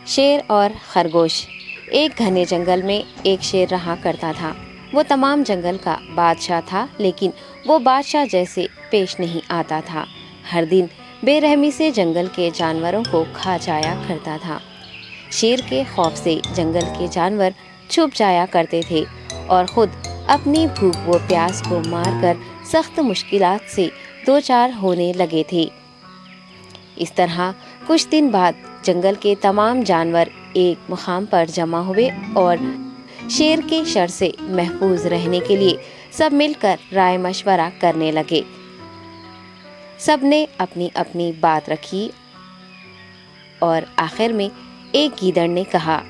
شیر اور خرگوش۔ ایک گھنے جنگل میں ایک شیر رہا کرتا تھا۔ وہ تمام جنگل کا بادشاہ تھا، لیکن وہ بادشاہ جیسے پیش نہیں آتا تھا۔ ہر دن بے رحمی سے جنگل کے جانوروں کو کھا جایا کرتا تھا۔ شیر کے خوف سے جنگل کے جانور چھپ جایا کرتے تھے اور خود اپنی بھوک و پیاس کو مار کر سخت مشکلات سے دوچار ہونے لگے تھے۔ اس طرح کچھ دن بعد جنگل کے تمام جانور ایک مقام پر جمع ہوئے اور شیر کے شر سے محفوظ رہنے کے لیے سب مل کر رائے مشورہ کرنے لگے۔ سب نے اپنی اپنی بات رکھی اور آخر میں ایک گیدڑ نے کہا،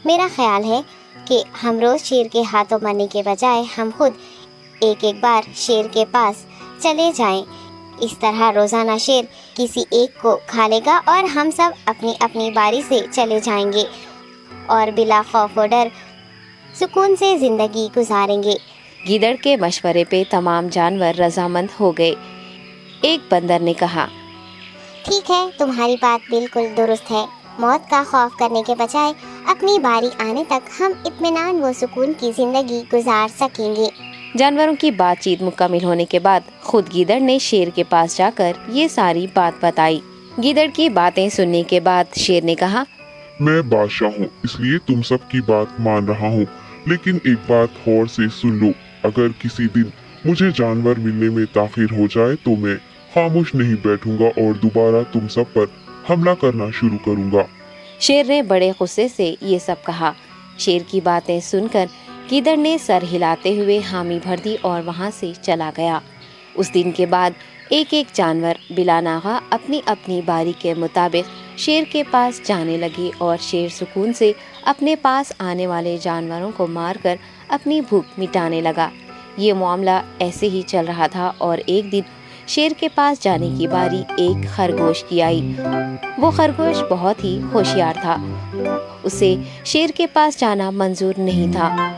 میرا خیال ہے کہ ہم روز شیر کے ہاتھوں مرنے کے بجائے ہم خود ایک بار شیر کے پاس چلے جائیں۔ اس طرح روزانہ شیر کسی ایک کو کھا لے گا اور ہم سب اپنی اپنی باری سے چلے جائیں گے اور بلا خوف و ڈر سکون سے زندگی گزاریں گے۔ گیدڑ کے مشورے پہ تمام جانور رضامند ہو گئے۔ ایک بندر نے کہا، ٹھیک ہے، تمہاری بات بالکل درست ہے۔ موت کا خوف کرنے کے بجائے اپنی باری آنے تک ہم اطمینان و سکون کی زندگی گزار سکیں گے۔ جانوروں کی بات چیت مکمل ہونے کے بعد خود گیدڑ نے شیر کے پاس جا کر یہ ساری بات بتائی۔ گیدڑ کی باتیں سننے کے بعد شیر نے کہا، میں بادشاہ ہوں، اس لیے تم سب کی بات مان رہا ہوں، لیکن ایک بات غور سے سن لو۔ اگر کسی دن مجھے جانور ملنے میں تاخیر ہو جائے تو میں خاموش نہیں بیٹھوں گا اور دوبارہ تم سب پر حملہ کرنا شروع کروں گا۔ شیر نے بڑے غصے سے یہ سب کہا۔ شیر کی باتیں سن کر گیدڑ نے سر ہلاتے ہوئے حامی بھر دی اور وہاں سے چلا گیا۔ اس دن کے بعد ایک ایک جانور بلا ناغہ اپنی اپنی باری کے مطابق شیر کے پاس جانے لگے اور شیر سکون سے اپنے پاس آنے والے جانوروں کو مار کر اپنی بھوک مٹانے لگا۔ یہ معاملہ ایسے ہی چل رہا تھا اور ایک دن شیر کے پاس جانے کی باری ایک خرگوش کی آئی۔ وہ خرگوش بہت ہی ہوشیار تھا۔ اسے شیر کے پاس جانا منظور نہیں تھا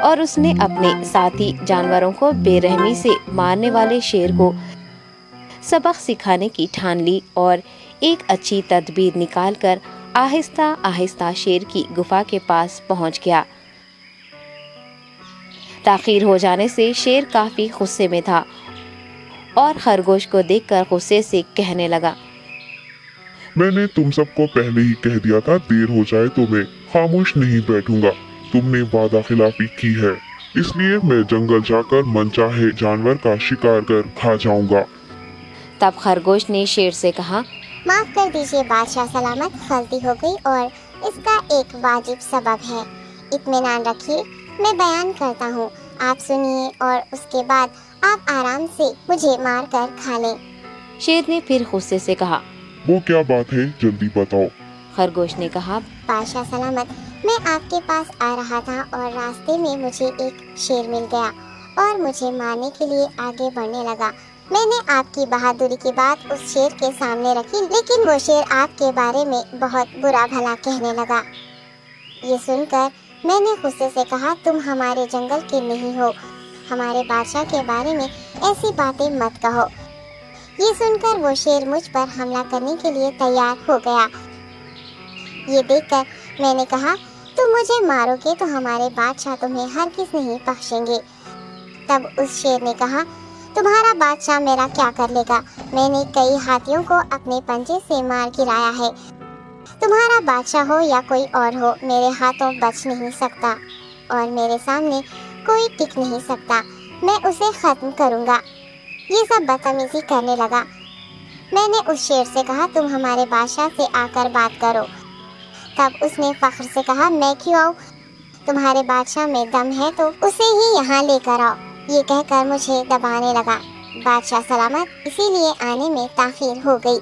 اور اس نے اپنے ساتھی جانوروں کو بے رحمی سے مارنے والے شیر کو سبق سکھانے کی ٹھان لی اور ایک اچھی تدبیر نکال کر آہستہ آہستہ شیر کی گفا کے پاس پہنچ گیا۔ تاخیر ہو جانے سے شیر کافی غصے میں تھا اور خرگوش کو دیکھ کر غصے سے کہنے لگا، میں نے تم سب کو پہلے ہی کہہ دیا تھا، دیر ہو جائے تو میں خاموش نہیں بیٹھوں گا۔ تم نے وعدہ خلافی کی ہے، اس لیے میں جنگل جا کر من چاہے جانور کا شکار کر کھا جاؤں گا۔ تب خرگوش نے شیر سے کہا، معاف کر دیجیے بادشاہ سلامت، غلطی ہو گئی اور اس کا ایک واجب سبب ہے۔ اطمینان رکھیے، میں بیان کرتا ہوں، آپ سنیے اور اس کے بعد آپ آرام سے مجھے مار کر کھا لیں۔ شیر نے پھر غصے سے کہا، وہ کیا بات ہے، جلدی بتاؤ۔ خرگوش نے کہا، بادشاہ سلامت، میں آپ کے پاس آ رہا تھا اور راستے میں مجھے ایک شیر مل گیا اور مجھے مارنے کے لیے آگے بڑھنے لگا۔ میں نے آپ کی بہادری کی بات اس شیر کے سامنے رکھی، لیکن وہ شیر آپ کے بارے میں بہت برا بھلا کہنے لگا۔ یہ سن کر میں نے غصے سے کہا، تم ہمارے جنگل کے نہیں ہو، ہمارے بادشاہ کے بارے میں ایسی باتیں مت کہو۔ یہ سن کر وہ شیر مجھ پر حملہ کرنے کے لیے تیار ہو گیا۔ یہ دیکھ کر میں نے کہا، تم مجھے مارو گے تو ہمارے بادشاہ تمہیں ہرگز نہیں بخشیں گے۔ تب اس شیر نے کہا، تمہارا بادشاہ میرا کیا کر لے گا؟ میں نے کئی ہاتھیوں کو اپنے پنجے سے مار گرایا ہے۔ تمہارا بادشاہ ہو یا کوئی اور ہو، میرے ہاتھوں بچ نہیں سکتا اور میرے سامنے کوئی ٹک نہیں سکتا۔ میں اسے ختم کروں گا۔ یہ سب بدتمیزی کرنے لگا۔ میں نے اس شیر سے کہا، تم ہمارے بادشاہ سے آ کر بات کرو۔ تب اس نے فخر سے کہا، میں کیوں آؤں؟ تمہارے بادشاہ میں دم ہے تو اسے ہی یہاں لے کر آؤ۔ یہ کہہ کر مجھے دبانے لگا۔ بادشاہ سلامت، اسی لیے آنے میں تاخیر ہو گئی۔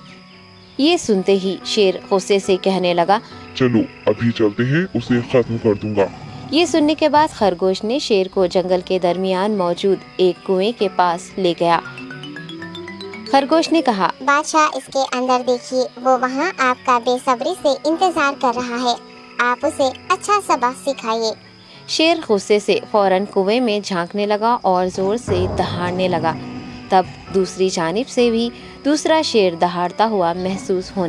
یہ سنتے ہی شیر غصے سے کہنے لگا، چلو ابھی چلتے ہیں، اسے ختم کر دوں گا۔ یہ سننے کے بعد خرگوش نے شیر کو جنگل کے درمیان موجود ایک کنویں کے پاس لے گیا۔ خرگوش نے کہا، بادشاہ اس کے اندر دیکھیے، وہ وہاں آپ کا بے صبری سے انتظار کر رہا ہے، آپ اسے اچھا سبق سکھائیے۔ شیر غصے سے فوراً کنویں میں جھانکنے لگا اور زور سے دہاڑنے لگا۔ تب دوسری جانب سے بھی دوسرا شیر دہاڑتا ہوا محسوس ہونے